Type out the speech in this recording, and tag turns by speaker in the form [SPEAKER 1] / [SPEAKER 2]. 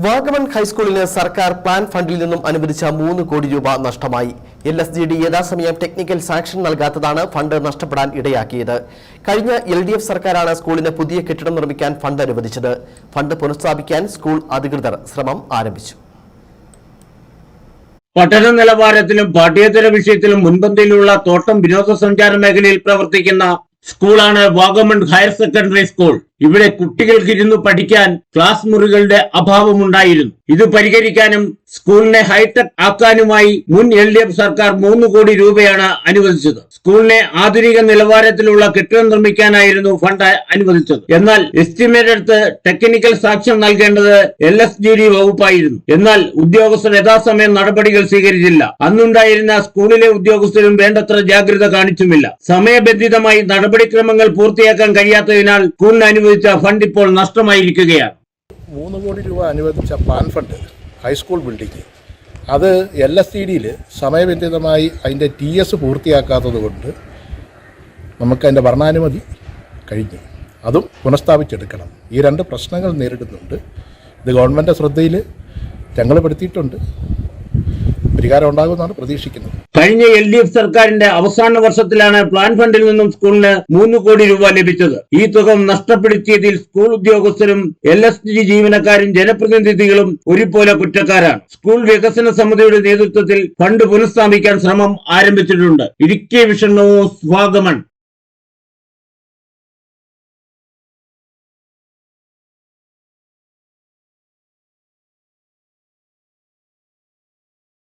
[SPEAKER 1] വാഗമൺ ഹൈസ്കൂളിന് സർക്കാർ പ്ലാൻ ഫണ്ടിൽ നിന്നും അനുവദിച്ച 3 കോടി രൂപ നഷ്ടമായി. LSGD യഥാസമയം ടെക്നിക്കൽ സാങ്ഷൻ നൽകാത്തതാണ് ഫണ്ട് നഷ്ടപ്പെടാൻ ഇടയാക്കിയത്. കഴിഞ്ഞ LDF സർക്കാരാണ് സ്കൂളിന് പുതിയ കെട്ടിടം നിർമ്മിക്കാൻ ഫണ്ട് അനുവദിച്ചത്. ഫണ്ട് പുനഃസ്ഥാപിക്കാൻ സ്കൂൾ അധികൃതർ ശ്രമം ആരംഭിച്ചു.
[SPEAKER 2] പഠന നിലവാരത്തിലും പാഠ്യേതര വിഷയത്തിലും മുൻപന്തിയിലുള്ള തോട്ടം വിനോദസഞ്ചാര മേഖലയിൽ പ്രവർത്തിക്കുന്ന സ്കൂളാണ് വാഗമൺ ഹയർ സെക്കൻഡറി സ്കൂൾ. ഇവിടെ കുട്ടികൾക്ക് ഇരുന്ന് പഠിക്കാൻ ക്ലാസ് മുറികളുടെ അഭാവമുണ്ടായിരുന്നു. ഇത് പരിഹരിക്കാനും സ്കൂളിനെ ഹൈടെക് ആക്കാനുമായി മുൻ LDF സർക്കാർ 3 കോടി രൂപയാണ് അനുവദിച്ചത്. സ്കൂളിനെ ആധുനിക നിലവാരത്തിലുള്ള കെട്ടിടം നിർമ്മിക്കാനായിരുന്നു ഫണ്ട് അനുവദിച്ചത്. എന്നാൽ എസ്റ്റിമേറ്റ് എടുത്ത് ടെക്നിക്കൽ സാക്ഷ്യം നൽകേണ്ടത് LSGD വകുപ്പായിരുന്നു. എന്നാൽ ഉദ്യോഗസ്ഥർ യഥാസമയം നടപടികൾ സ്വീകരിച്ചില്ല. അന്നുണ്ടായിരുന്ന സ്കൂളിലെ ഉദ്യോഗസ്ഥരും വേണ്ടത്ര ജാഗ്രത കാണിച്ചുമില്ല. സമയബന്ധിതമായി നടപടിക്രമങ്ങൾ പൂർത്തിയാക്കാൻ കഴിയാത്തതിനാൽ സ്കൂളിന് അനുവദിച്ച ഫണ്ട് ഇപ്പോൾ നഷ്ടമായിരിക്കുകയാണ്.
[SPEAKER 3] 3 കോടി രൂപ അനുവദിച്ച പ്ലാൻ ഫണ്ട് ഹൈസ്കൂൾ ബിൽഡിംഗ് അത് LSGDയിൽ സമയബന്ധിതമായി അതിൻ്റെ TS പൂർത്തിയാക്കാത്തത് കൊണ്ട് നമുക്ക് അതിൻ്റെ ഭരണാനുമതി കഴിഞ്ഞു. അതും പുനഃസ്ഥാപിച്ചെടുക്കണം. ഈ 2 പ്രശ്നങ്ങൾ നേരിടുന്നുണ്ട്. ഇത് ഗവൺമെൻറ് ശ്രദ്ധയിൽ ഞങ്ങൾ പെടുത്തിയിട്ടുണ്ട്. പരിഹാരം ഉണ്ടാകുമെന്നാണ് പ്രതീക്ഷിക്കുന്നത്.
[SPEAKER 2] കഴിഞ്ഞ LDF സർക്കാരിന്റെ അവസാന വർഷത്തിലാണ് പ്ലാൻ ഫണ്ടിൽ നിന്നും സ്കൂളിന് 3 കോടി രൂപ ലഭിച്ചത്. ഈ തുക നഷ്ടപ്പെടുത്തിയതിൽ സ്കൂൾ ഉദ്യോഗസ്ഥരും LSGD ജീവനക്കാരും ജനപ്രതിനിധികളും ഒരുപോലെ കുറ്റക്കാരാണ്. സ്കൂൾ വികസന സമിതിയുടെ നേതൃത്വത്തിൽ ഫണ്ട് പുനഃസ്ഥാപിക്കാൻ ശ്രമം ആരംഭിച്ചിട്ടുണ്ട്. Idukki vision news Vagamon.